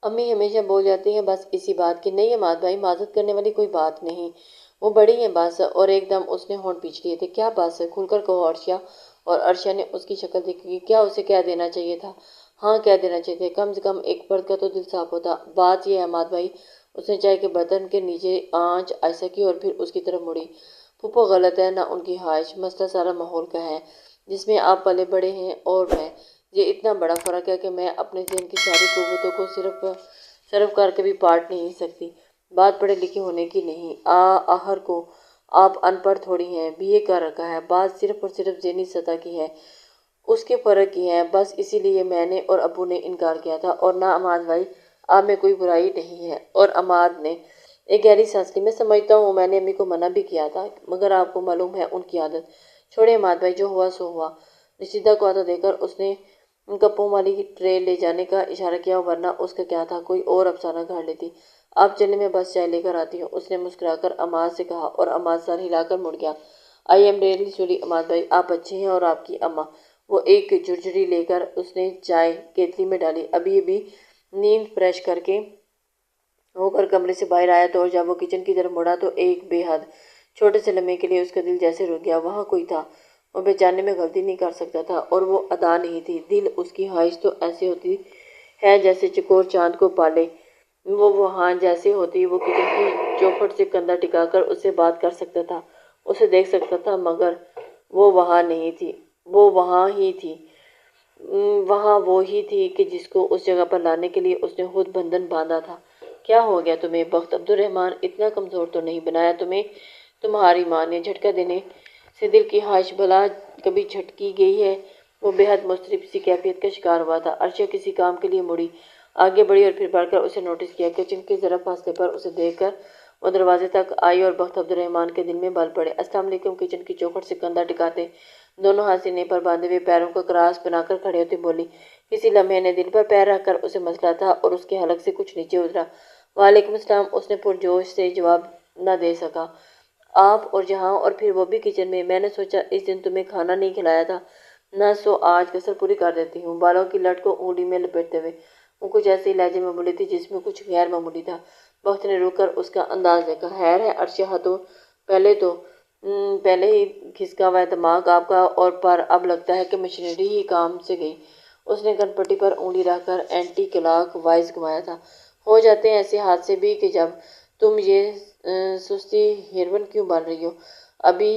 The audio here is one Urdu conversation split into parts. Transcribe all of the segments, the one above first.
امی ہمیشہ بول جاتی ہیں بس اسی بات کی۔ نہیں عماد بھائی، معذرت کرنے والی کوئی بات نہیں، وہ بڑی ہیں بس۔ اور ایک دم اس نے ہونٹ پیچھ لیے تھے۔ کیا بس ہے، کھل کر کہو عرشیہ۔ اور عرشیہ نے اس کی شکل دیکھی، کیا اسے کہہ دینا چاہیے تھا؟ ہاں کہہ دینا چاہیے تھا، کم سے کم ایک مرد کا تو دل صاف ہوتا۔ بات یہ ہے عماد بھائی، اس نے چائے کے برتن کے نیچے آنچ ایسا کی اور پھر اس کی طرف مڑی۔ پھوپھو غلط ہے، نہ ان کی خواہش، مسئلہ سارا ماحول کا ہے جس میں آپ پلے بڑے ہیں اور میں۔ یہ اتنا بڑا فرق ہے کہ میں اپنے ذہن کی ساری قوتوں کو صرف کر کے بھی پاٹ نہیں سکتی۔ بات پڑھے لکھے ہونے کی نہیں، آخر کو آپ ان پڑھ تھوڑی ہیں، بی اے کر رکھا ہے۔ بات صرف اور صرف ذہنی سطح کی ہے، اس کے فرق کی ہے، بس اسی لیے میں نے اور ابو نے انکار کیا تھا۔ اور نہ عماد بھائی، آپ میں کوئی برائی نہیں ہے۔ اور عماد نے ایک گہری سانس لی۔ میں سمجھتا ہوں میں نے امی کو منع بھی کیا تھا، مگر آپ کو معلوم ہے ان کی عادت۔ چھوڑیں عماد بھائی، جو ہوا سو ہوا۔ رشیدہ کو آتا دیکھ کر اس نے کپوں والی ٹرے لے جانے کا اشارہ کیا، ورنہ اس کا کیا تھا، کوئی اور افسانہ گھڑ لیتی۔ آپ چلیں، میں بس چائے لے کر آتی ہوں، اس نے مسکرا کر عماد سے کہا اور عماد سر ہلا کر مڑ گیا۔ آئی ایم ریئلی سوری عماد بھائی، آپ اچھے ہیں اور آپ کی اماں۔ وہ ایک جھرجھری لے کر اس نے چائے کیتلی میں ڈالی۔ ابھی نیند فریش کر کے ہو کر کمرے سے باہر آیا تو اور جب وہ کچن کی طرف مڑا تو ایک بے حد چھوٹے سے لمحے کے لیے اس کا دل جیسے رک گیا۔ وہاں کوئی تھا، وہ پہچاننے میں غلطی نہیں کر سکتا تھا، اور وہ ادا نہیں تھی۔ دل اس کی خواہش تو ایسے ہوتی ہے جیسے چکور چاند کو پالے۔ وہ وہاں جیسے ہوتی، وہ کچن کی چوکھٹ سے کندھا ٹکا کر اس سے بات کر سکتا تھا، اسے دیکھ سکتا تھا، مگر وہ وہاں نہیں تھی۔ وہ وہاں ہی تھی، وہاں وہی تھی کہ جس کو اس جگہ پر لانے کے لیے اس نے خود بندھن باندھا تھا۔ کیا ہو گیا تمہیں بخت عبد الرحمن؟ اتنا کمزور تو نہیں بنایا تمہیں تمہاری ماں نے۔ جھٹکا دینے سے دل کی خواہش بھلا کبھی جھٹکی گئی ہے؟ وہ بے حد مضطرب سی کیفیت کا شکار ہوا تھا۔ عرشیہ کسی کام کے لیے مڑی، آگے بڑھی اور پھر بڑھ کر اسے نوٹس کیا۔ کچن کے ذرا فاصلے پر اسے دیکھ کر وہ دروازے تک آئی اور بخت عبد الرحمن کے دل میں بل پڑے۔ السلام علیکم۔ کچن کی چوکھٹ سے کندھا ٹکاتے، دونوں ہاتھ سینے پر باندھے ہوئے پیروں کو کراس بنا کر کھڑے ہوتے بولی۔ کسی لمحے نے دل پر پیر رکھ کر اسے مسلا تھا اور اس کے حلق سے کچھ نیچے اترا۔ وعلیکم السلام، اس نے پرجوش سے جواب نہ دے سکا۔ آپ اور جہاں، اور پھر وہ بھی کچن میں۔ میں نے سوچا اس دن تمہیں کھانا نہیں کھلایا تھا نہ، سو آج کسر پوری کر دیتی ہوں۔ بالوں کی لٹ کو انگلی میں لپیٹتے ہوئے وہ کچھ ایسے ہی لہجے میں بولی تھی جس میں کچھ غیر معمولی تھا۔ بخت نے رک کر اس کا انداز دیکھا۔ خیر ہے عرشیہ، ہاتھوں پہلے ہی کھسکا ہوا ہے دماغ آپ کا، اور پر اب لگتا ہے کہ مشینری ہی کام سے گئی۔ اس نے کن پٹی پر انگلی رکھ کر اینٹی کلاک وائز گھمایا تھا۔ ہو جاتے ہیں ایسے حادثے بھی کہ جب تم یہ سستی ہیروئن کیوں بن رہی ہو؟ ابھی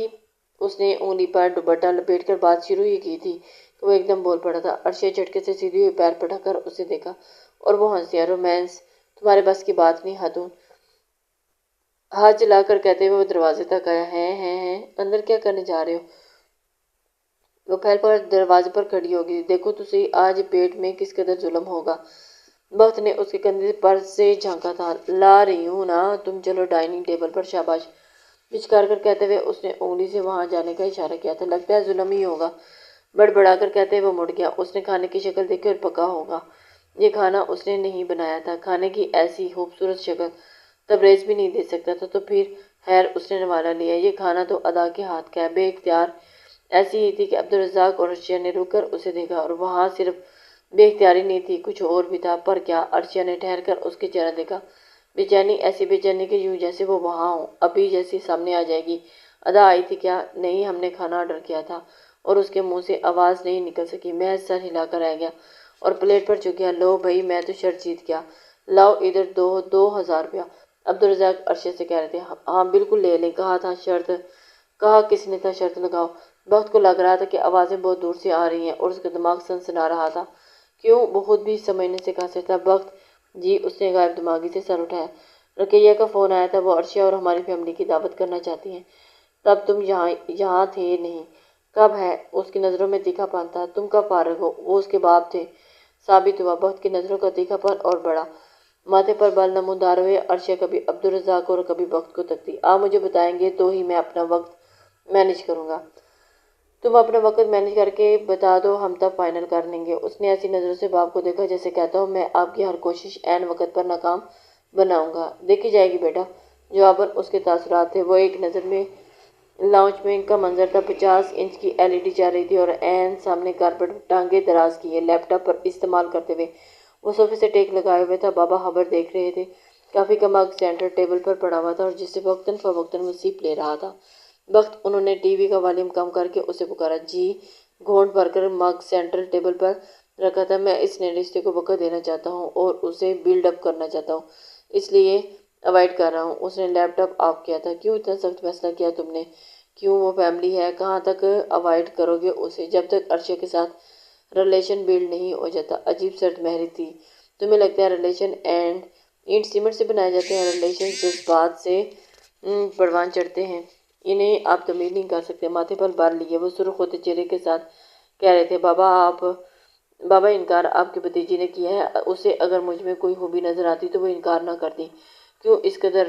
اس نے انگلی پر دوپٹہ لپیٹ کر بات شروع ہی کی تھی کہ وہ ایک دم بول پڑا تھا۔ عرشیہ جھٹکے سے سیدھی ہوئی پیر پٹک کر اسے دیکھا اور وہ ہنس دیا۔ رومانس تمہارے بس کی بات نہیں ہاتھوں، ہاتھ چلا کر کہتے ہوئے وہ دروازے تک آیا۔ ہیں اندر کیا کرنے جا رہے ہو؟ وہ پھیل پڑ دروازے پر کھڑی ہوگی۔ دیکھو تو صحیح آج پیٹ میں کس قدر ظلم ہوگا۔ بخت نے اس کے کندھے پر سے جھانکا تھا۔ لا رہی ہوں نا، تم چلو ڈائننگ ٹیبل پر۔ شاباش، پچکار کر کہتے ہوئے اس نے انگلی سے وہاں جانے کا اشارہ کیا تھا۔ لگتا ہے ظلم ہی ہوگا، بڑبڑا کر کہتے ہوئے وہ مڑ گیا۔ اس نے کھانے کی شکل دیکھی اور پکا ہوگا یہ کھانا اس نے نہیں بنایا تھا۔ کھانے کی ایسی خوبصورت شکل تبریز بھی نہیں دے سکتا تھا، تو پھر خیر اس نے نوالا لیا۔ یہ کھانا تو ادا کے ہاتھ کا ہے۔ بے اختیار ایسی ہی تھی کہ عبدالرزاق اور عرشیہ نے رک کر اسے دیکھا، اور وہاں صرف بے اختیاری نہیں تھی، کچھ اور بھی تھا۔ پر کیا؟ عرشیہ نے ٹھہر کر اس کے چہرہ دیکھا۔ بے چینی، ایسی بے چینی کہ یوں جیسے وہ وہاں ہوں، ابھی جیسی سامنے آ جائے گی۔ ادا آئی تھی کیا؟ نہیں، ہم نے کھانا آرڈر کیا تھا۔ اور اس کے منہ سے آواز نہیں نکل سکی، محض سر ہلا کر رہ گیا اور پلیٹ پر جھک گیا۔ لو بھئی، میں تو شرط جیت گیا۔ لاؤ ادھر 2000 روپیہ۔ عبدالرزاق عرشیہ سے کہہ رہے تھے۔ ہاں بالکل لے لیں۔ کہا تھا شرط؟ کہا کس نے تھا شرط لگاؤ؟ بخت کو لگ رہا تھا کہ آوازیں بہت دور سے آ رہی ہیں اور اس کا دماغ سنسنا رہا تھا۔ کیوں؟ وہ خود بھی سمجھنے سے قاصر تھا۔ بخت جی، اس نے غائب دماغی سے سر اٹھایا۔ رقیہ کا فون آیا تھا، وہ عرشیہ اور ہماری فیملی کی دعوت کرنا چاہتی ہیں۔ تب تم یہاں تھے نہیں؟ کب ہے؟ اس کی نظروں میں تیکھا پن تھا۔ تم کب فارغ ہو؟ وہ اس کے باپ تھے۔ ثابت ہوا۔ بخت کی نظروں کا تیکھا پن اور بڑا۔ ماتھے پر بال نمودار ہوئے عرشیہ کبھی عبدالرزاق اور کبھی بخت کو تکتی۔ آپ مجھے بتائیں گے تو ہی میں اپنا وقت مینیج کروں گا۔ تم اپنا وقت مینیج کر کے بتا دو، ہم تب فائنل کر لیں گے۔ اس نے ایسی نظروں سے باپ کو دیکھا جیسے کہتا ہو میں آپ کی ہر کوشش عین وقت پر ناکام بناؤں گا۔ دیکھی جائے گی بیٹا۔ جواباً اس کے تاثرات تھے۔ وہ ایک نظر میں لاؤنج میں کا منظر تھا۔ 50 انچ کی ایل ای ڈی چل رہی تھی اور عین سامنے کارپیٹ ٹانگیں دراز کیے لیپ ٹاپ پر استعمال کرتے ہوئے وہ صوفے سے ٹیک لگائے ہوئے تھا، بابا خبر دیکھ رہے تھے۔ کافی کا مگ سینٹر ٹیبل پر پڑا ہوا تھا اور جس سے وقتاً فوقتاً وہ سیپ لے رہا تھا۔ وقت انہوں نے ٹی وی کا والیوم کم کر کے اسے پکارا۔ جی، گھونٹ بھر کر مگ سینٹر ٹیبل پر رکھا تھا۔ میں اس نئے رشتے کو وقت دینا چاہتا ہوں اور اسے بلڈ اپ کرنا چاہتا ہوں، اس لیے اوائڈ کر رہا ہوں۔ اس نے لیپ ٹاپ آف کیا تھا۔ کیوں اتنا سخت فیصلہ کیا تم نے؟ کیوں؟ وہ فیملی ہے، کہاں تک اوائڈ کرو گے اسے؟ جب تک عرشیہ کے ساتھ ریلیشن بلڈ نہیں ہو جاتا۔ عجیب سرد مہری تھی۔ تمہیں لگتا ہے ریلیشن اینٹ سیمنٹ سے بنائے جاتے ہیں؟ ریلیشن جذبات سے پروان چڑھتے ہیں، انہیں آپ تعمیر نہیں کر سکتے۔ ماتھے پر بار لیے وہ سرخ ہوتے چہرے کے ساتھ کہہ رہے تھے، بابا انکار آپ کے بھتیجی نے کیا ہے۔ اسے اگر مجھ میں کوئی خوبی نظر آتی تو وہ انکار نہ کرتی۔ کیوں اس قدر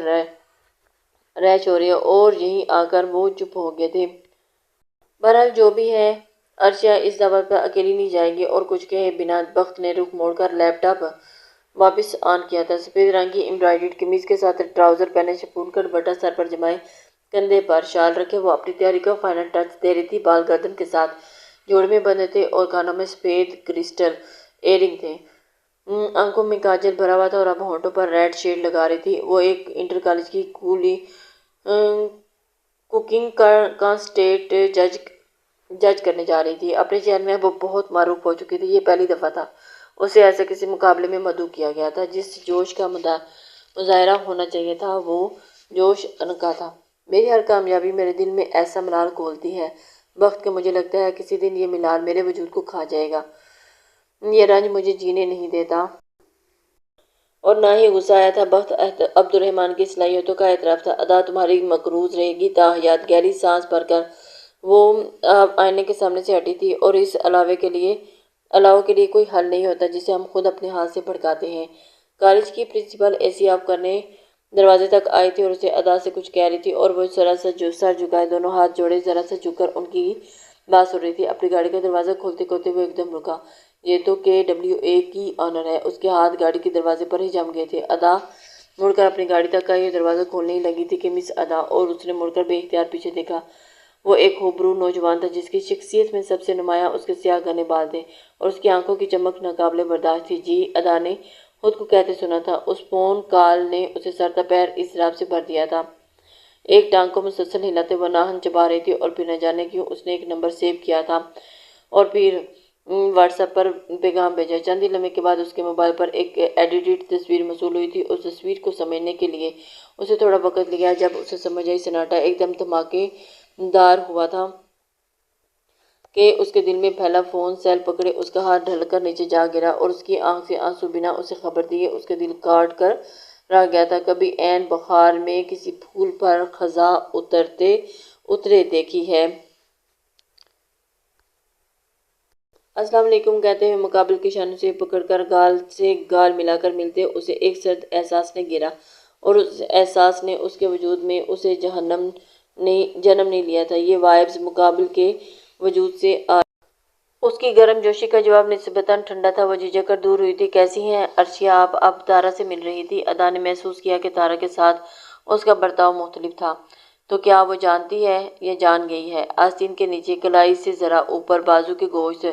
ریش ہو رہی ہے؟ اور یہیں آ کر وہ چپ ہو گئے تھے۔ بہرحال جو بھی ہے، عرشیہ اس دعوت پر اکیلی نہیں جائے گی۔ اور کچھ کہے بنا بخت نے رخ موڑ کر لیپ ٹاپ واپس آن کیا تھا۔ سفید رنگ کی امبرائڈرڈ قمیض کے ساتھ ٹراؤزر پہنے، شپون کا دوپٹہ سر پر جمائے، کندھے پر شال رکھے، وہ اپنی تیاری کو فائنل ٹچ دے رہی تھی۔ بال گردن کے ساتھ جوڑے میں بندھے تھے اور کانوں میں سفید کرسٹل ایئرنگ تھے۔ آنکھوں میں کاجل بھرا ہوا تھا اور اب ہونٹوں پر ریڈ شیڈ لگا رہی تھی۔ وہ ایک انٹر کالج کی کوکنگ کانٹیسٹ جج کرنے جا رہی تھی۔ اپنے شہر میں وہ بہت معروف ہو چکی تھی۔ یہ پہلی دفعہ تھا اسے ایسے کسی مقابلے میں مدعو کیا گیا تھا۔ جس جوش کا مظاہرہ ہونا چاہیے تھا وہ جوش انکا تھا۔ میری ہر کامیابی میرے دل میں ایسا ملال کھولتی ہے بخت کہ مجھے لگتا ہے کسی دن یہ ملال میرے وجود کو کھا جائے گا۔ یہ رنج مجھے جینے نہیں دیتا۔ اور نہ ہی غصہ آیا تھا۔ بخت عبد الرحمن کی صلاحیتوں کا اعتراف تھا۔ ادا تمہاری مقروض رہے گی تا حیات۔ گہری سانس بھر کر وہ آئینے کے سامنے سے ہٹی تھی۔ اور اس علاوے کے لیے کوئی حل نہیں ہوتا جسے ہم خود اپنے ہاتھ سے بھڑکاتے ہیں۔ کالج کی پرنسپل اے سی آف کرنے دروازے تک آئی تھی اور اسے ادا سے کچھ کہہ رہی تھی اور وہ ذرا سا سر جھکائے، دونوں ہاتھ جوڑے، ذرا سا جھک کر ان کی بات سن رہی تھی۔ اپنی گاڑی کا دروازہ کھولتے کھولتے وہ ایک دم رکا۔ یہ تو KWA کی آنر ہے۔ اس کے ہاتھ گاڑی کے دروازے پر ہی جم گئے تھے۔ ادا مڑ کر اپنی گاڑی تک آئی اور دروازہ کھولنے ہی لگی تھی کہ مس ادا، اور اس نے مڑ کر بے اختیار پیچھے دیکھا۔ وہ ایک خوبرو نوجوان تھا جس کی شخصیت میں سب سے نمایاں اس کے سیاہ گھنے بال تھے اور اس کی آنکھوں کی چمک ناقابل برداشت تھی۔ جی، ادا نے خود کو کہتے سنا تھا۔ اس فون کال نے اسے سر تا پیر اضطراب سے بھر دیا تھا۔ ایک ٹانگ کو مسلسل ہلاتے وہ ناہن چبا رہی تھی اور پھر نہ جانے کیوں اس نے ایک نمبر سیو کیا تھا اور پھر واٹس ایپ پر پیغام بھیجا۔ چند ہی لمحے کے بعد اس کے موبائل پر ایک ایڈیٹڈ تصویر موصول ہوئی تھی۔ اس تصویر کو سمجھنے کے لیے اسے تھوڑا وقت لگا۔ جب اسے سمجھ آئی، سناٹا ایک دم دھماکے دار ہوا تھا کہ اس کے دل میں پھیلا۔ فون سیل پکڑے اس کا ہاتھ ڈھل کر نیچے جا گرا اور اس کی آنکھ سے آنسو بنا اسے خبر دیے اس کا دل کاٹ کر رہ گیا تھا۔ کبھی عین بخار میں کسی پھول پر خزاں اترے دیکھی ہے۔ السلام علیکم کہتے ہوئے مقابل کے شانوں سے پکڑ کر گال سے گال ملا کر ملتے اسے ایک سرد احساس نے گھیرا اور اس احساس نے اس کے وجود میں اسے جنم نہیں لیا تھا۔ یہ وائبز مقابل کے وجود سے آ اس کی گرم جوشی کا جواب نسبتاً ٹھنڈا تھا۔ وہ جھجک کر دور ہوئی تھی۔ کیسی ہیں عرشیہ آپ؟ اب تارا سے مل رہی تھی۔ ادا نے محسوس کیا کہ تارا کے ساتھ اس کا برتاؤ مختلف تھا۔ تو کیا وہ جانتی ہے یا جان گئی ہے؟ آستین کے نیچے کلائی سے ذرا اوپر بازو کے گوشت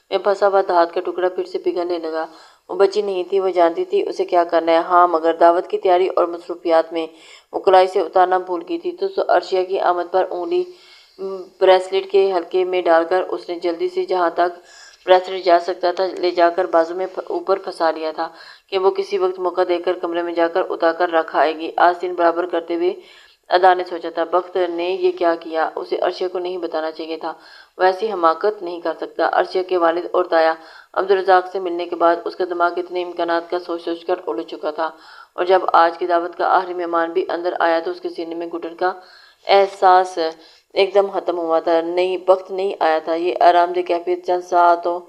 میں پھنسا ہوا دھات کا ٹکڑا پھر سے پگھلنے لگا۔ وہ بچی نہیں تھی، وہ جانتی تھی اسے کیا کرنا ہے۔ ہاں، مگر دعوت کی تیاری اور مصروفیات میں وہ کلائی سے اتارنا بھول گئی تھی۔ تو عرشیہ کی آمد پر انگلی بریسلیٹ کے حلقے میں ڈال کر اس نے جلدی سے جہاں تک بریسلیٹ جا سکتا تھا لے جا کر بازو میں اوپر پھنسا لیا تھا کہ وہ کسی وقت موقع دیکھ کر کمرے میں جا کر اتار کر رکھ آئے گی۔ آستین برابر کرتے ہوئے ادا نے سوچا تھا، بخت نے یہ کیا کیا؟ اسے عرشیہ کو نہیں بتانا چاہیے تھا۔ وہ ایسی حماقت نہیں کر سکتا۔ عرشیہ کے والد اور تایا عبدالرزاق سے ملنے کے بعد اس کا دماغ اتنے امکانات کا سوچ سوچ کر الجھ چکا تھا، اور جب آج کی دعوت کا آخری مہمان بھی اندر آیا تو اس کے سینے میں گھٹن کا احساس ایک دم ختم ہوا تھا۔ نہیں، بخت نہیں آیا تھا۔ یہ آرام دہ کیفیت چند ساعتوں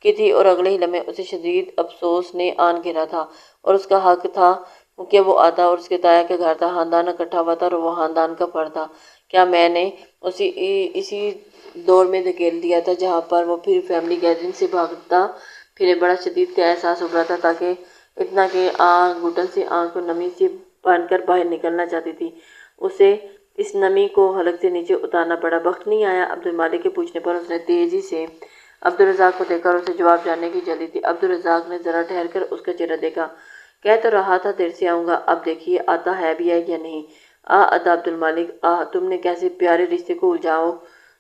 کی تھی اور اگلے ہی لمحے اسے شدید افسوس نے آن گھیرا تھا اور اس کا حق تھا کہ وہ آتا اور اس کے تایا کے گھر تھا۔ خاندان اکٹھا ہوا تھا اور وہ خاندان کا فرد تھا۔ کیا میں نے اسی دور میں دھکیل دیا تھا جہاں پر وہ پھر فیملی گیدرنگ سے بھاگتا پھرے؟ بڑا شدید کا احساس ابھرا تھا، تاکہ اتنا کہ گھٹن سے آنکھ نمی سے بن کر باہر نکلنا چاہتی تھی۔ اسے اس نمی کو حلق سے نیچے اتارنا پڑا۔ بخت نہیں آیا؟ عبد المالک کے پوچھنے پر اس نے تیزی سے عبدالرزاق کو دیکھ کر اسے جواب جاننے کی جلدی تھی۔ عبدالرزاق نے ذرا ٹھہر کر اس کا چہرہ دیکھا۔ کہہ تو رہا تھا دیر سے آؤں گا، اب دیکھیے آتا ہے بھی ہے یا نہیں۔ ادا عبدالمالک، تم نے کیسے پیارے رشتے کو الجھاؤ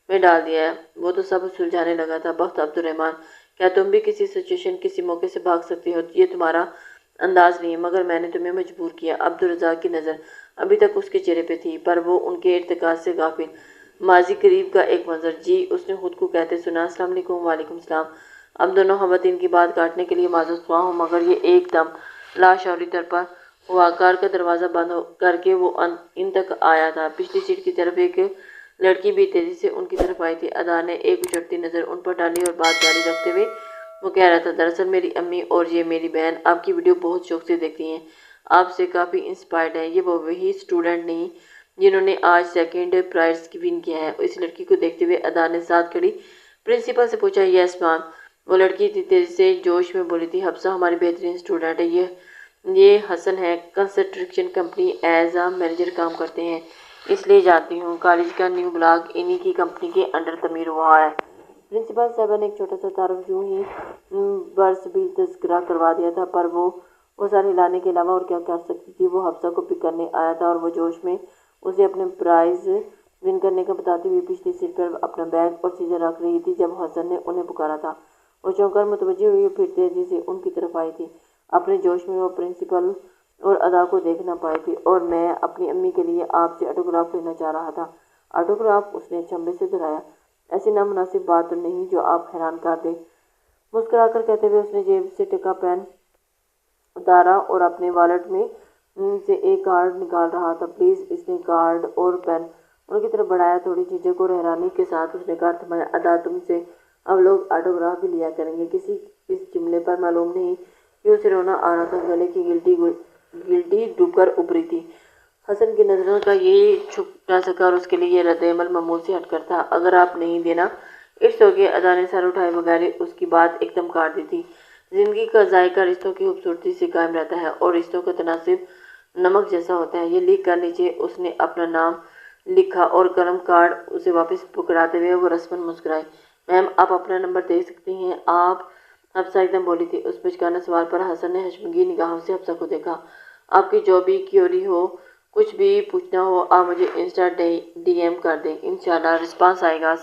میں ڈال دیا ہے۔ وہ تو سب سلجھانے لگا تھا۔ بخت عبدالرحمن، کیا تم بھی کسی سچویشن کسی موقع سے بھاگ سکتی ہو؟ یہ تمہارا انداز نہیں ہے، مگر میں نے تمہیں مجبور کیا۔ عبدالرزاق کی نظر ابھی تک اس کے چہرے پہ تھی، پر وہ ان کے ارتکاز سے غافل۔ ماضی قریب کا ایک منظر، جی اس نے خود کو کہتے سنا۔ السلام علیکم۔ وعلیکم السلام۔ اب دونوں خواتین کی بات کاٹنے کے لیے معذرت خواہ ہوں، مگر یہ ایک دم لاشعوری طور پر ہوا۔ کار کا دروازہ بند کر کے وہ ان تک آیا تھا۔ پچھلی سیٹ کی طرف ایک لڑکی بھی تیزی سے ان کی طرف آئی تھی۔ ادا نے ایک اچھڑتی نظر ان پر ڈالی اور بات جاری رکھتے ہوئے وہ کہہ رہا تھا، دراصل میری امی اور یہ میری بہن آپ کی ویڈیو بہت شوق سے دیکھتی ہیں، آپ سے کافی انسپائرڈ ہیں۔ یہ وہ وہی اسٹوڈنٹ نہیں جنہوں نے آج سیکنڈ پرائز ون کیا ہے؟ اس لڑکی کو دیکھتے ہوئے ادا نے ساتھ کھڑی پرنسپل سے پوچھا۔ یس میم، وہ لڑکی تھی تیزی سے جوش میں بولی تھی، حفصہ ہماری بہترین اسٹوڈنٹ ہے، یہ حسن ہے، construction company as a manager کام کرتے ہیں، اس لیے جانتی ہوں، کالج کا نیو بلاک انہی کی کمپنی کے انڈر تعمیر ہوا ہے۔ پرنسپل صاحبہ نے ایک چھوٹا سا تعارف یوں ہی برس بھی تذکرہ کروا دیا تھا، پر وہ سر ہلانے کے علاوہ اور کیا کر سکتی تھی؟ وہ حفصہ کو پک کرنے آیا تھا اور وہ جوش میں اسے اپنے پرائز ون کرنے کا بتاتی ہوئی پچھلی سیٹ پر اپنا بیگ اور چیزیں رکھ رہی تھی جب حسن نے انہیں پکارا تھا۔ وہ چونک کر متوجہ ہوئی اور پھر تیزی سے ان کی طرف آئی تھی۔ اپنے جوش میں وہ پرنسپل اور ادا کو دیکھ نہ پائی تھی۔ اور میں اپنی امی کے لیے آپ سے آٹوگراف لینا چاہ رہا تھا۔ آٹوگراف؟ اس نے چمبے سے دہرایا۔ ایسی نامناسب بات تو نہیں جو آپ حیران کر دے۔ مسکرا کر کہتے ہوئے اس نے جیب سے ٹکا پین اتارا اور اپنے والٹ میں سے ایک کارڈ نکال رہا تھا۔ پلیز۔ اس نے کارڈ اور پین ان کی طرف بڑھایا۔ تھوڑی جھجک اور حیرانی کے ساتھ اس نے کہا، تمہارا ادا تم سے اب لوگ آٹوگراف بھی لیا کریں گے۔ کسی اس جملے پر معلوم نہیں کیوں اسے رونا آ رہا تھا۔ گلے کی گلٹی ڈوب کر ابھری تھی۔ حسن کی نظروں کا یہ چھپ نہ سکا اور اس کے لیے یہ رد عمل معمول سے ہٹ کر تھا۔ اگر آپ نہیں دینا اٹس اوکے۔ ادا نے سر اٹھائے بغیر اس کی بات ایک دم کاٹ دی تھی۔ زندگی کا ذائقہ رشتوں کی خوبصورتی سے قائم رہتا ہے اور رشتوں کا تناسب نمک جیسا ہوتا ہے۔ یہ لکھ کر لیجیے۔ اس نے اپنا نام لکھا اور قلم کارڈ اسے واپس پکڑاتے ہوئے وہ رسماً مسکرائی۔ میم آپ اپنا نمبر دے سکتی ہیں آپ؟ حفصہ ایک دم بولی تھی۔ اس بچکانہ سوال پر حسن نے حشمگین نگاہوں سے حفصہ کو دیکھا۔ آپ کی جو بھی کیوری ہو، کچھ بھی پوچھنا ہو، آپ مجھے انسٹا ڈی ایم کر دیں، انشاءاللہ رسپانس آئے گا۔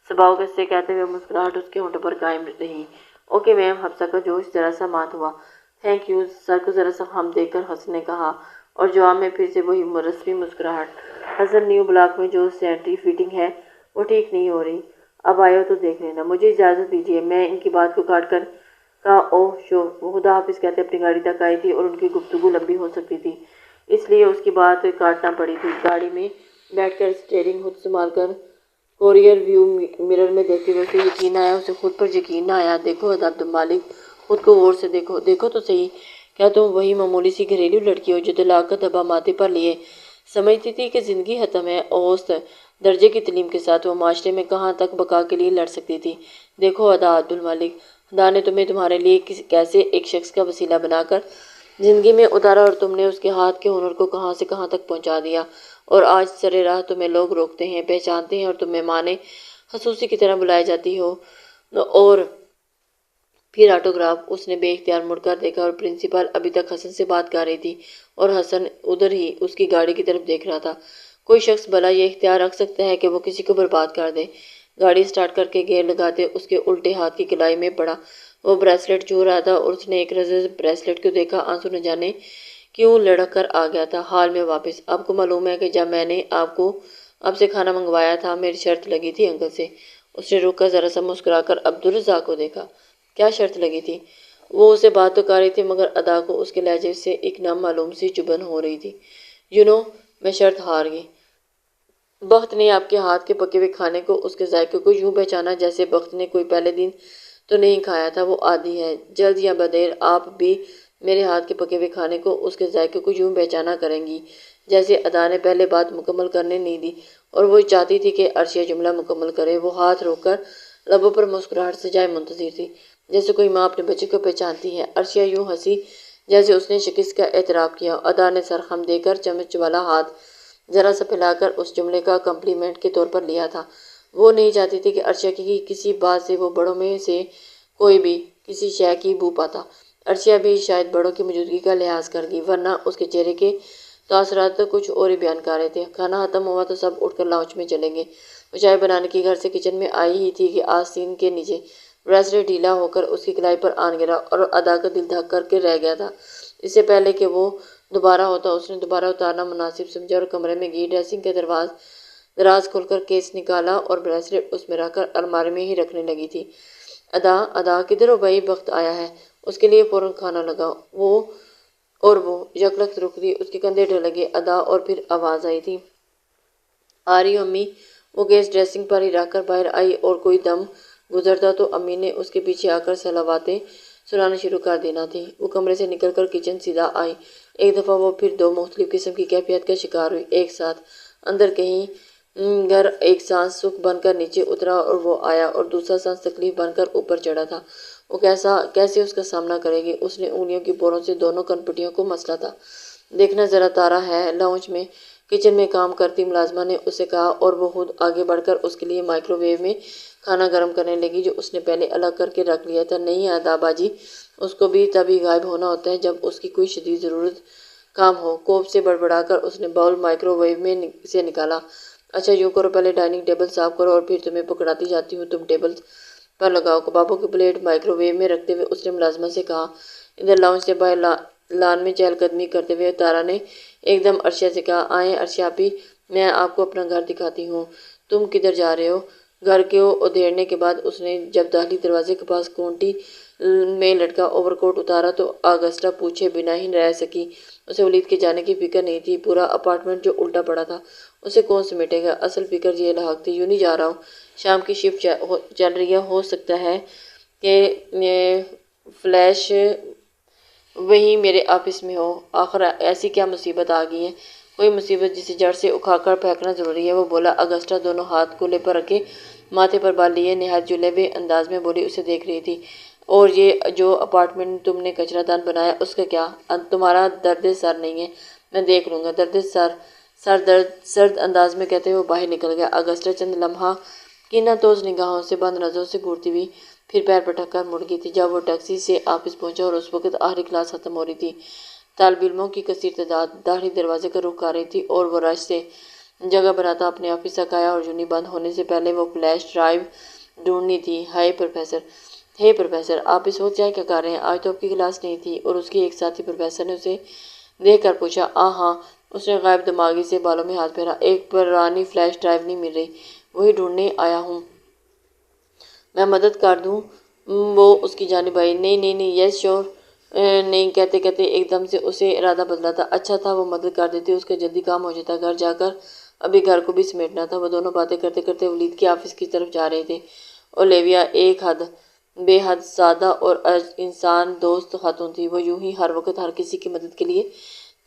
سباوکت سے کہتے ہوئے مسکراہٹ اس کے ہونٹوں پر قائم رہی۔ Okay ma'am. حفصہ کا جوش ذرا سا مات ہوا۔ Thank you. سر کو ذرا سا خم دے کر حسن نے کہا اور جواب میں پھر سے وہی رسمی مسکراہٹ۔ حسن، نیو بلاک میں جو سینٹری فیٹنگ ہے وہ ٹھیک نہیں ہو رہی، اب آئے ہو تو دیکھ لینا۔ مجھے اجازت دیجیے۔ میں ان کی بات کو کاٹ کر کہا، اوہ شو۔ وہ خدا حافظ کہتے اپنی گاڑی تک آئی تھی اور ان کی گفتگو لمبی ہو سکتی تھی، اس لیے اس کی بات کاٹنا پڑی تھی۔ گاڑی میں بیٹھ کر اسٹیئرنگ خود سنبھال کر کورئر ویو مرر میں دیکھتے ہوئے اسے یقین آیا، اسے خود پر یقین نہ آیا۔ دیکھو ادا عبدالمالک، خود کو غور سے دیکھو، دیکھو تو صحیح، کیا تم وہی معمولی سی گھریلو لڑکی ہو جو طلاق کا دبا ماتھے پر لیے سمجھتی تھی کہ زندگی ختم ہے؟ اوسط درجے کی تعلیم کے ساتھ وہ معاشرے میں کہاں تک بقا کے لیے لڑ سکتی تھی؟ دیکھو ادا عبدالمالک، خدا نے تمہیں تمہارے لیے کیسے ایک شخص کا وسیلہ بنا کر زندگی میں اتارا اور تم نے اس کے ہاتھ کے ہنر کو کہاں سے کہاں تک پہنچا دیا، اور آج سرے راہ تمہیں لوگ روکتے ہیں، پہچانتے ہیں اور تم مہمان خصوصی کی طرح بلائے جاتی ہو۔ اور پھر آٹوگراف؟ اس نے بے اختیار مڑ کر دیکھا اور پرنسپل ابھی تک حسن سے بات کر رہی تھی اور حسن ادھر ہی اس کی گاڑی کی طرف دیکھ رہا تھا۔ کوئی شخص بھلا یہ اختیار رکھ سکتا ہے کہ وہ کسی کو برباد کر دے؟ گاڑی سٹارٹ کر کے گیئر لگاتے اس کے الٹے ہاتھ کی کلائی میں پڑا وہ بریسلٹ چھو رہا تھا اور اس نے ایک نظر بریسلٹ کو دیکھا، آنسو نہ جانے کیوں لڑک کر آ گیا تھا۔ حال میں واپس؟ آپ کو معلوم ہے کہ جب میں نے آپ سے کھانا منگوایا تھا میری شرط لگی تھی انکل سے۔ اس نے رک کر ذرا سا مسکرا کر عبدالرزاق کو دیکھا۔ کیا شرط لگی تھی؟ وہ اسے بات تو کر رہی تھی مگر ادا کو اس کے لہجے سے ایک نامعلوم سی چبھن ہو رہی تھی۔ میں شرط ہار گئی۔ بخت نے آپ کے ہاتھ کے پکے ہوئے کھانے کو، اس کے ذائقے کو یوں پہچانا جیسے بخت نے کوئی پہلے دن تو نہیں کھایا تھا۔ وہ عادی ہے، جلد یا بدیر آپ بھی میرے ہاتھ کے پکے ہوئے کھانے کو، اس کے ذائقے کو یوں پہچانا کریں گی جیسے ادا نے پہلے بات مکمل کرنے نہیں دی اور وہ چاہتی تھی کہ عرشیہ جملہ مکمل کرے۔ وہ ہاتھ روک کر لبوں پر مسکراہٹ سجائے منتظر تھی، جیسے کوئی ماں اپنے بچے کو پہچانتی ہے۔ عرشیہ یوں ہنسی جیسے اس نے شکست کا اعتراف کیا۔ ادا نے سر خم دے کر چمچ والا ہاتھ ذرا سا پھیلا کر اس جملے کا کمپلیمنٹ کے طور پر لیا تھا۔ وہ نہیں چاہتی تھی کہ عرشیہ کی کسی بات سے وہ بڑوں میں سے کوئی بھی کسی شے کی بو پاتا۔ عرشیہ بھی شاید بڑوں کی موجودگی کا لحاظ کر گئی، ورنہ اس کے چہرے کے تاثرات کچھ اور ہی بیان کر رہے تھے۔ کھانا ختم ہوا تو سب اٹھ کر لاؤنج میں چلیں گے۔ وہ چائے بنانے کی گھر سے کچن میں آئی ہی تھی کہ آستین کے نیچے بریسلیٹ ڈھیلا ہو کر اس کی کلائی پر آن گرا اور ادا کا دل دھک کر کے رہ گیا تھا۔ اس سے پہلے کہ وہ دوبارہ ہوتا، اس نے دوبارہ اتارنا مناسب سمجھا اور کمرے میں گئی، ڈریسنگ کا دراز کھول کر کیس نکالا اور بریسلیٹ اس میں رکھ کر الماری میں ہی رکھنے لگی تھی۔ ادا کدھر ہو بھائی، وقت آیا ہے۔ اس کے لیے فوراً کھانا لگا۔ وہ یکلخت رک گئی، اس کے کندھے ڈھلک ادا اور پھر آواز آئی تھی، آ رہی ہوں امی۔ وہ گیس ڈریسنگ پر ہی رکھ کر باہر آئی اور کوئی دم گزرتا تو امی نے اس کے پیچھے آ کر صلواتیں سنانا شروع کر دینا تھی۔ وہ کمرے سے نکل کر کچن سیدھا آئی۔ ایک دفعہ وہ پھر دو مختلف قسم کی کیفیت کا شکار ہوئی، ایک ساتھ اندر کہیں گر ایک سانس سکھ بن کر نیچے اترا اور وہ آیا، اور دوسرا سانس تکلیف بن کر اوپر چڑھا تھا۔ وہ کیسے اس کا سامنا کرے گی؟ اس نے انگلیوں کی بوروں سے دونوں کنپٹیوں کو مسلا تھا۔ دیکھنا ذرا تارا ہے لاؤنج میں، کچن میں کام کرتی ملازمہ نے اسے کہا، اور وہ خود آگے بڑھ کر اس کے لیے مائکرو ویو میں کھانا گرم کرنے لگی جو اس نے پہلے الگ کر کے رکھ لیا تھا۔ نہیں ادا باجی، اس کو بھی تبھی غائب ہونا ہوتا ہے جب اس کی کوئی شدید ضرورت کام ہو۔ کوپ سے بڑبڑا کر اس نے باؤل مائکرو ویو میں سے نکالا۔ اچھا یوں کرو، پہلے ڈائننگ ٹیبل صاف کرو اور پھر تمہیں پکڑاتی جاتی ہوں، تم ٹیبل پر لگاؤ۔ کبابوں کی پلیٹ مائکرو ویو میں رکھتے ہوئے اس نے ملازمہ سے کہا۔ ادھر لاؤنج سے باہر لان میں چہل قدمی کرتے ہوئے تارا نے ایک دم عرشیہ سے کہا، آئیں عرشیہ آپی، میں آپ کو اپنا گھر دکھاتی ہوں۔ تم کدھر جا رہے ہو؟ گھر کو ادھیڑنے کے بعد اس نے جب داخلی دروازے کے پاس کونٹی میں لٹکا اوور کوٹ اتارا تو آگسٹا پوچھے بنا ہی رہ سکی۔ اسے ولید کے جانے کی فکر نہیں تھی۔ پورا اپارٹمنٹ جو الٹا پڑا تھا اسے کون سمیٹے گا؟ اصل فکر یہ لاحق تھی۔ یوں نہیں جا رہا ہوں، شام کی شفٹ چل رہی ہے، ہو سکتا ہے کہ فلیش وہیں میرے آفس میں ہو۔ آخر ایسی کیا مصیبت آ گئی ہے؟ کوئی مصیبت جسے جڑ سے اکھاڑ کر پھینکنا ضروری ہے، وہ بولا۔ اگسٹا دونوں ہاتھ کولے پر رکھے ماتھے پر بال لیے نہایت جلے ہوئے انداز میں بولی، اسے دیکھ رہی تھی۔ اور یہ جو اپارٹمنٹ تم نے کچرا دان بنایا اس کا کیا؟ تمہارا درد سر نہیں ہے؟ میں دیکھ لوں گا۔ درد سرد انداز میں کہتے ہوئے وہ باہر نکل گیا۔ اگسٹا چند لمحہ کینہ توز نگاہوں سے بند نظروں سے گھورتی ہوئی پھر پیر پٹک کر مڑ گئی تھی۔ جب وہ ٹیکسی سے آفس پہنچا اور اس وقت آخری کلاس ختم ہو رہی تھی، طالب علموں کی کثیر تعداد داخلی دروازے کا رخ کر رہی تھی اور وہ رش سے جگہ بناتا اپنے آفس تک آیا اور یونی بند ہونے سے پہلے وہ فلیش ڈرائیو ڈھونڈنی تھی۔ ہے پروفیسر، آپ اس وقت چائے کیا کر رہے ہیں؟ آج تو آپ کی کلاس نہیں تھی؟ اور اس کی ایک ساتھی پروفیسر نے اسے دیکھ کر پوچھا۔ ہاں، اس نے غائب دماغی سے بالوں میں ہاتھ پھیرا، ایک پرانی فلیش ڈرائیو نہیں مل رہی، وہی ڈھونڈنے آیا ہوں۔ میں مدد کر دوں؟ وہ اس کی جانب آئی۔ نہیں، یس شور نہیں کہتے کہتے ایک دم سے اسے ارادہ بدلا تھا۔ اچھا تھا وہ مدد کر دیتی، اس کا جلدی کام ہو جاتا۔ گھر جا کر ابھی گھر کو بھی سمیٹنا تھا۔ وہ دونوں باتیں کرتے کرتے ولید کے آفس کی طرف جا رہے تھے۔ اولیویا ایک بے حد سادہ اور انسان دوست خاتون تھی۔ وہ یوں ہی ہر وقت ہر کسی کی مدد کے لیے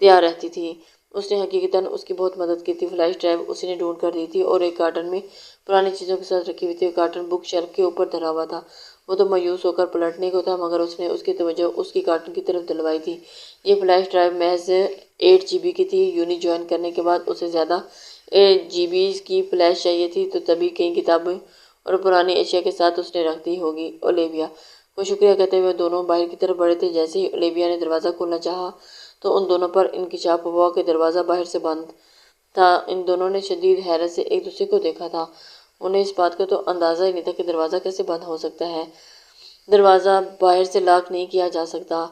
تیار رہتی تھی۔ اس نے حقیقتاً اس کی بہت مدد کی تھی۔ فلیش ڈرائیو اسی نے ڈھونڈ کر دی تھی اور ایک کارٹن میں پرانی چیزوں کے ساتھ رکھی ہوئی تھی۔ کارٹن بک شیلف کے اوپر دھرا ہوا تھا۔ وہ تو مایوس ہو کر پلٹنے کو تھا، مگر اس نے اس کی توجہ اس کی کارٹن کی طرف دلوائی تھی۔ یہ فلیش ڈرائیو محض 8 GB کی تھی۔ یونی جوائن کرنے کے بعد اسے زیادہ 8 GB کی فلیش چاہیے تھی، تو تبھی کئی کتابیں اور پرانی اشیاء کے ساتھ اس نے رکھ دی ہوگی۔ اولیویا کو شکریہ کہتے ہوئے دونوں باہر کی طرف بڑھے تھے۔ جیسے ہی اولیویا نے دروازہ کھولنا چاہا تو ان دونوں پر انکشاف ہوا کہ دروازہ باہر سے بند تھا۔ ان دونوں نے شدید حیرت سے ایک دوسرے کو دیکھا تھا۔ انہیں اس بات کا تو اندازہ ہی نہیں تھا کہ دروازہ کیسے بند ہو سکتا ہے۔ دروازہ باہر سے لاک نہیں کیا جا سکتا،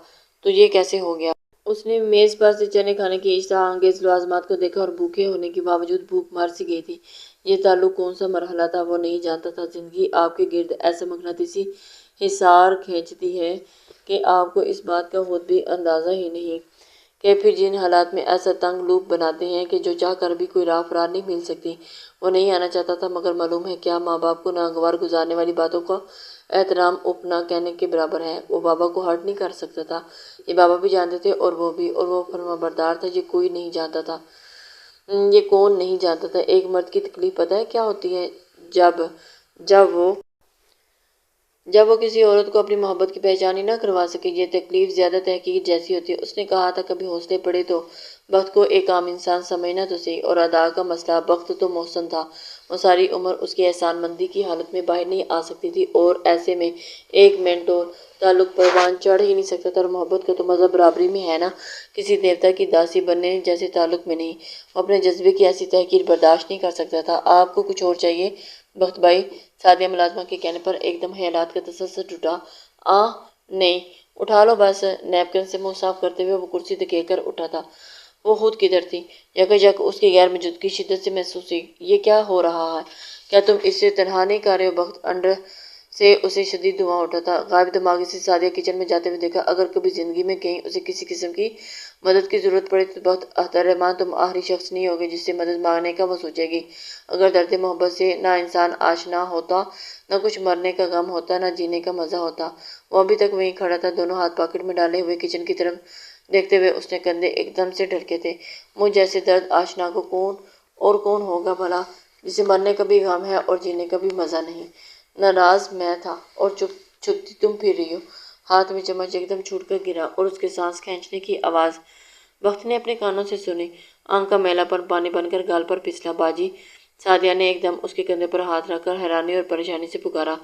تو یہ کیسے ہو گیا؟ اس نے میز پر سے چنے کھانے کی اشتہا انگیز لوازمات کو دیکھا اور بھوکے ہونے کے باوجود بھوک مار سی گئی تھی۔ یہ تعلق کون سا مرحلہ تھا وہ نہیں جانتا تھا۔ زندگی آپ کے گرد ایسا مقناطیسی حصار کھینچتی ہے کہ آپ کو اس بات کا خود بھی اندازہ ہی نہیں کہ پھر جن حالات میں ایسا تنگ لوپ بناتے ہیں کہ جو چاہ کر بھی کوئی راہ فرار نہیں مل سکتی۔ وہ نہیں آنا چاہتا تھا، مگر معلوم ہے کیا ماں باپ کو ناگوار گزارنے والی باتوں کا احترام اپنا کہنے کے برابر ہے۔ وہ بابا کو ہرٹ نہیں کر سکتا تھا، یہ بابا بھی جانتے تھے اور وہ بھی، اور وہ فرمانبردار تھا۔ یہ کوئی نہیں جانتا تھا، یہ کون نہیں جانتا تھا۔ ایک مرد کی تکلیف پتہ ہے کیا ہوتی ہے؟ جب وہ کسی عورت کو اپنی محبت کی پہچان ہی نہ کروا سکے، یہ تکلیف زیادہ تحقیق جیسی ہوتی ہے۔ اس نے کہا تھا کبھی حوصلے پڑے تو بخت کو ایک عام انسان سمجھنا تو صحیح، اور ادا کا مسئلہ بخت تو محسن تھا، وہ ساری عمر اس کی احسان مندی کی حالت میں باہر نہیں آ سکتی تھی، اور ایسے میں ایک منٹ اور تعلق پروان چڑھ ہی نہیں سکتا تھا۔ اور محبت کا تو مذہب برابری میں ہے نا، کسی دیوتا کی داسی بننے جیسے تعلق میں نہیں۔ وہ اپنے جذبے کی ایسی تحقیر برداشت نہیں کر سکتا تھا۔ آپ کو کچھ اور چاہیے بخت بھائی؟ سعدیہ ملازمہ کے کہنے پر ایک دم خیالات کا تسلسل ٹوٹا۔ نہیں، اٹھا لو بس۔ نیپکن سے منہ صاف کرتے ہوئے وہ کرسی دھکیل کر اٹھا تھا۔ وہ خود کدھر تھی؟ یکا اس کی غیر موجودگی شدت سے محسوس ہوئی۔ یہ کیا ہو رہا ہے؟ کیا تم اس سے تنہا نہیں کر رہے ہو؟ بخت انڈر سے اسے شدید دھواں اٹھا تھا۔ غائب دماغی سے سعدیہ کچن میں جاتے ہوئے دیکھا۔ اگر کبھی زندگی میں کہیں اسے کسی قسم کی مدد کی ضرورت پڑے تو بخت عبدالرحمن تم آخری شخص نہیں ہوگے جس سے مدد مانگنے کا وہ سوچے گی۔ اگر درد محبت سے نہ انسان آشنا ہوتا، نہ کچھ مرنے کا غم ہوتا، نہ جینے کا مزہ ہوتا۔ وہ ابھی تک وہیں کھڑا تھا، دونوں ہاتھ پاکٹ میں ڈالے ہوئے کچن کی طرف دیکھتے ہوئے۔ اس نے کندھے ایک دم سے ڈھلکے تھے۔ مجھ جیسے درد آشنا کو کون ہوگا بھلا، جسے مرنے کا بھی غم ہے اور جینے کا بھی مزہ نہیں؟ ناراض میں تھا اور چھپتی تم پھر رہی ہو۔ ہاتھ میں چمچ ایک دم چھوٹ کر گرا اور اس کے سانس کھینچنے کی آواز بخت نے اپنے کانوں سے سنی۔ آنکھ کا میلا پر پانی بن کر گال پر پھسلا۔ باجی! سعدیہ نے ایک دم اس کے کندھے پر ہاتھ رکھ کر حیرانی اور پریشانی سے پکارا۔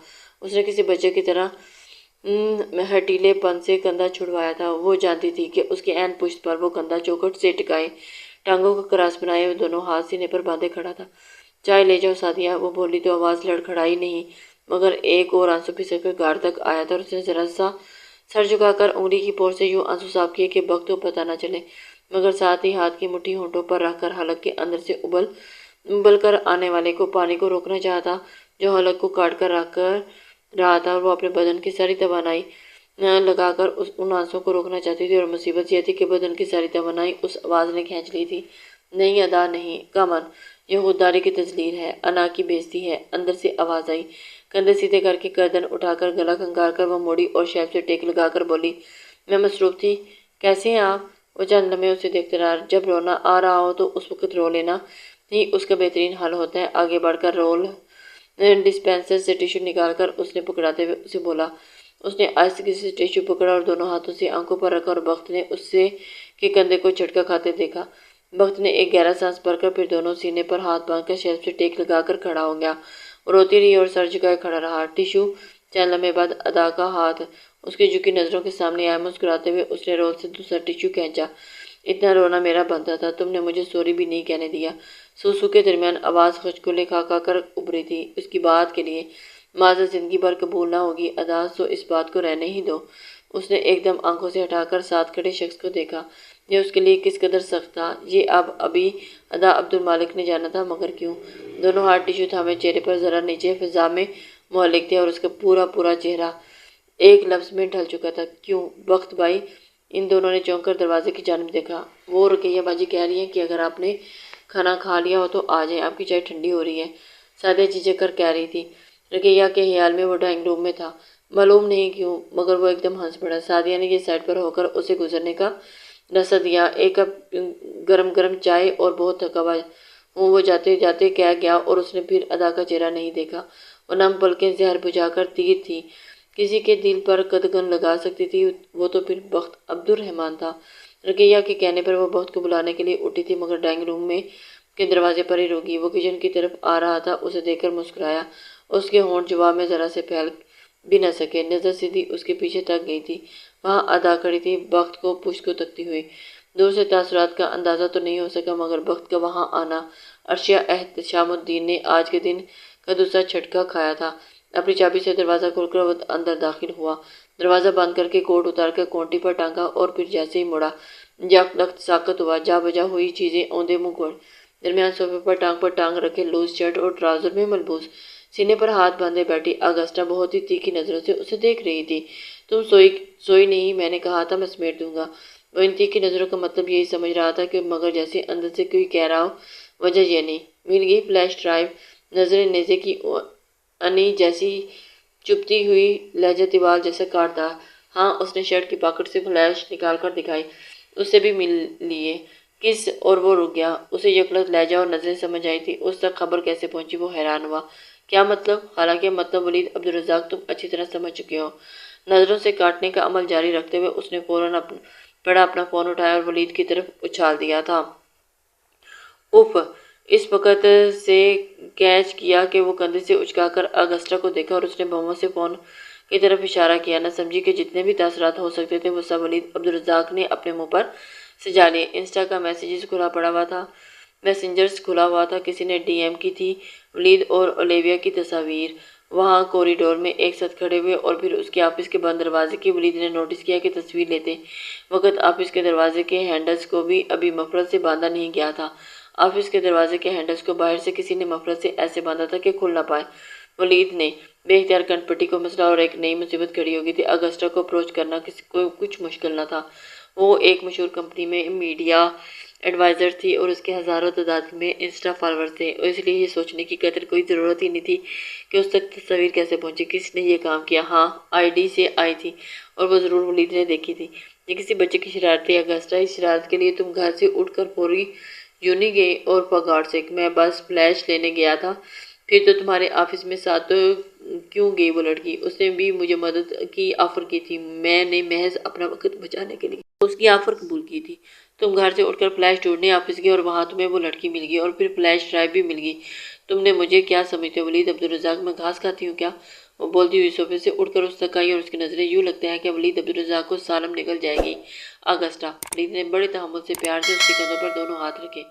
اس نے کسی بچے کی طرح ہٹیلے پن سے کندھا چھڑوایا تھا۔ وہ جانتی تھی کہ اس کے عین پشت پر وہ کندھا چوکھٹ سے ٹکائے، ٹانگوں کا کراس بنائے ہوئے دونوں ہاتھ سینے پر باندھے کھڑا تھا۔ چائے لے جاؤ سعدیہ، وہ بولی تو آواز لڑکھڑائی نہیں، مگر ایک اور آنسو پھسل کر گار تک آیا تھا، اور اس نے ذرا سا سر جھکا کر انگلی کی پور سے یوں آنسو صاف کیے کہ بخت کو پتہ نہ چلے، مگر ساتھ ہی ہاتھ کی مٹھی ہونٹوں پر رکھ کر حلق کے اندر سے ابل کر آنے والے پانی کو روکنا چاہتا جو حلق کو کاٹ کر رکھ رہا تھا، اور وہ اپنے بدن کی ساری توانائی لگا کر ان آنسوؤں کو روکنا چاہتی تھی، اور مصیبت یہ تھی کہ بدن کی ساری توانائی اس آواز نے کھینچ لی تھی۔ نہیں ادا نہیں، کمن، یہ خودداری کی تذلیل ہے، انا کی بے عزتی ہے۔ اندر سے آواز آئی۔ کندھے سیدھے کر کے گردن اٹھا کر گلا کھنگار کر وہ موڑی اور شیلف سے ٹیک لگا کر بولی، میں مصروف تھی۔ کیسے ہیں آپ؟ وہ چند لمحے اسے دیکھتے رہا۔ جب رونا آ رہا ہو تو اس وقت رو لینا ہی اس کا بہترین حل ہوتا ہے۔ آگے بڑھ کر رول ڈسپینسر سے ٹیشو نکال کر اس نے پکڑاتے ہوئے اسے بولا۔ اس نے آہستگی سے ٹیشو پکڑا اور دونوں ہاتھوں سے آنکھوں پر رکھا، اور بخت نے اس کے کندھے کو جھٹکا کھاتے دیکھا۔ بخت نے ایک گہرا سانس بھر کر پھر دونوں سینے پر ہاتھ باندھ کر شیلف سے ٹیک لگا کر کھڑا ہو گیا۔ وہ روتی رہی اور سر جھکائے کھڑا رہا۔ ٹیشو چند لمحے بعد ادا کا ہاتھ اس کی جھکی نظروں کے سامنے آیا۔ مسکراتے ہوئے اس نے رول سے دوسرا ٹیشو کھینچا۔ اتنا رونا میرا بنتا تھا، تم نے مجھے سوری بھی نہیں کہنے دیا۔ سوسو کے درمیان آواز خشکولے کھا کھا کر ابھری تھی۔ اس کی بات کے لیے معذرت زندگی بھر قبول نہ ہوگی ادا، سو اس بات کو رہنے ہی دو۔ اس نے ایک دم آنکھوں سے ہٹا کر ساتھ کھڑے شخص کو دیکھا۔ یہ اس کے لیے کس قدر سخت تھا، یہ ابھی ادا عبدالمالک نے جانا تھا، مگر کیوں؟ دونوں ہاتھ ٹیشو تھامے چہرے پر ذرا نیچے فضا میں معلق تھے، اور اس کا پورا چہرہ ایک لفظ میں ڈھل چکا تھا، کیوں؟ بخت بھائی! ان دونوں نے چونک کر دروازے کی جانب دیکھا۔ وہ رقیہ باجی کہہ رہی ہیں کہ اگر آپ نے کھانا کھا لیا ہو تو آ جائیں، آپ کی چائے ٹھنڈی ہو رہی ہے، سعدیہ جھجک کر کہہ رہی تھی۔ رقیہ کے خیال میں وہ ڈرائنگ روم میں تھا، معلوم نہیں کیوں، مگر وہ ایک دم ہنس پڑا۔ سعدیہ نے یہ سائڈ پر ہو کر اسے گزرنے کا رسہ دیا۔ ایک کپ گرم چائے اور بہت تھکا ہوا ہوں، وہ جاتے جاتے کہہ گیا، اور اس نے پھر ادا کا چہرہ نہیں دیکھا۔ وہ نم پلکیں زہر بجھا کر تیر تھی، کسی کے دل پر قدغن لگا سکتی تھی، وہ تو پھر بخت عبدالرحمن تھا۔ رقیہ کے کہنے پر وہ بخت کو بلانے کے لیے اٹھی تھی، مگر ڈرائنگ روم میں کے دروازے پر ہی رکی۔ وہ کچن کی طرف آ رہا تھا، اسے دیکھ کر مسکرایا۔ اس کے ہونٹ جواب میں ذرا سے پھیل بھی نہ سکے۔ نظر سیدھی اس کے پیچھے تک گئی تھی، وہاں ادا کھڑی تھی، بخت کو پشت کو تکتی ہوئی۔ دور سے تاثرات کا اندازہ تو نہیں ہو سکا، مگر بخت کا وہاں آنا۔ عرشیہ احتشام الدین نے آج کے دن کا دوسرا جھٹکا کھایا تھا۔ اپنی چابی سے دروازہ کھول کر وہ اندر داخل ہوا، دروازہ بند کر کے کوٹ اتار کر کونٹی پر ٹانگا، اور پھر جیسے ہی مڑا یک لخت ساکت ہوا۔ جا بجا ہوئی چیزیں اوندے منہ گھوڑ درمیان صوفے پر ٹانگ رکھے لوز شرٹ اور ٹراؤزر میں ملبوس، سینے پر ہاتھ باندھے بیٹھی آگسٹا بہت ہی تیکھی نظروں سے اسے دیکھ رہی تھی۔ تم سوئی نہیں، میں نے کہا تھا میں سمیٹ دوں گا۔ وہ ان تیکھی نظروں کا مطلب یہی سمجھ رہا تھا، کہ مگر جیسے اندر سے کوئی کہہ رہا ہو، وجہ یہ نہیں۔ مل گئی فلیش ڈرائیو؟ نظریں نیزے کی انی جیسی چپتی ہوئی، لہجہ تیوال جیسا کاٹتا۔ ہاں، اس نے شرٹ کی پاکٹ سے فلیش نکال کر دکھائی۔ اس سے بھی مل لیے؟ کس؟ اور وہ رک گیا۔ اسے یکلخت لہجہ اور نظریں سمجھ آئی تھی۔ اس تک خبر کیسے پہنچی، وہ حیران ہوا۔ کیا مطلب؟ حالانکہ مطلب ولید عبدالرزاق تم اچھی طرح سمجھ چکے ہو۔ نظروں سے کاٹنے کا عمل جاری رکھتے ہوئے اس نے فوراً اپنا فون اٹھایا اور ولید کی طرف اچھال دیا تھا۔ اف! اس وقت سے کیچ کیا کہ وہ کندھے سے اچکا کر اگسٹا کو دیکھا اور اس نے بہموں سے فون کی طرف اشارہ کیا۔ نہ سمجھی کہ جتنے بھی تاثرات ہو سکتے تھے وہ سب ولید عبدالرزاق نے اپنے منہ پر سجا لیے۔ انسٹا کا میسیجز کھلا پڑا ہوا تھا، میسنجرز کھلا ہوا تھا، کسی نے ڈی ایم کی تھی ولید اور اولیویا کی تصاویر وہاں کوریڈور میں ایک ساتھ کھڑے ہوئے، اور پھر اس کے آفس کے بند دروازے کی۔ ولید نے نوٹس کیا کہ تصویر لیتے وقت آفس کے دروازے کے ہینڈلز کو بھی ابھی مفرت سے باندھا نہیں گیا تھا۔ آفس کے دروازے کے ہینڈلز کو باہر سے کسی نے مفرت سے ایسے باندھا تھا کہ کھل نہ پائے۔ ولید نے بے اختیار کن پٹی کو مسئلہ اور ایک نئی مصیبت کھڑی ہو گئی تھی۔ اگسٹا کو اپروچ کرنا کسی کو کچھ مشکل نہ تھا۔ وہ ایک مشہور کمپنی میں میڈیا ایڈوائزر تھی اور اس کے ہزاروں تعداد میں انسٹا فالوورز تھے، اور اس لیے یہ سوچنے کی قدر کوئی ضرورت ہی نہیں تھی کہ اس تک تصاویر کیسے پہنچی، کس نے یہ کام کیا۔ ہاں، آئی ڈی سے آئی تھی اور وہ ضرور ولید نے دیکھی تھی۔ یہ کسی بچے کی شرارت تھی اگسٹا، اس شرارت کے لیے تم گھر سے اٹھ کر فوری یوں نہیں گئے؟ اور فار گاڈ سیک، میں بس فلیش لینے گیا تھا۔ پھر تو تمہارے آفس میں ساتھ تو کیوں گئی وہ لڑکی؟ اس نے بھی مجھے مدد کی آفر کی تھی، میں نے محض اپنا وقت بچانے کے لیے اس کی آفر قبول کی تھی۔ تم گھر سے اٹھ کر فلیش ڈھونڈنے آفس گئے اور وہاں تمہیں وہ لڑکی مل گئی، اور پھر فلیش ڈرائیو بھی مل گئی۔ تم نے مجھے کیا سمجھتے ہو ولید عبدالرزاق؟ میں گھاس کھاتی ہوں کیا؟ وہ بولتی ہوئی صوفے سے اٹھ کر اس تک آئی اور اس کی نظریں یوں لگتا ہے کہ ولید عبدالرزاق کو سالم نکل جائے گی۔ اگسٹا، ولید نے بڑے تحمل سے پیار سے اس کے کندھوں پر دونوں ہاتھ رکھے۔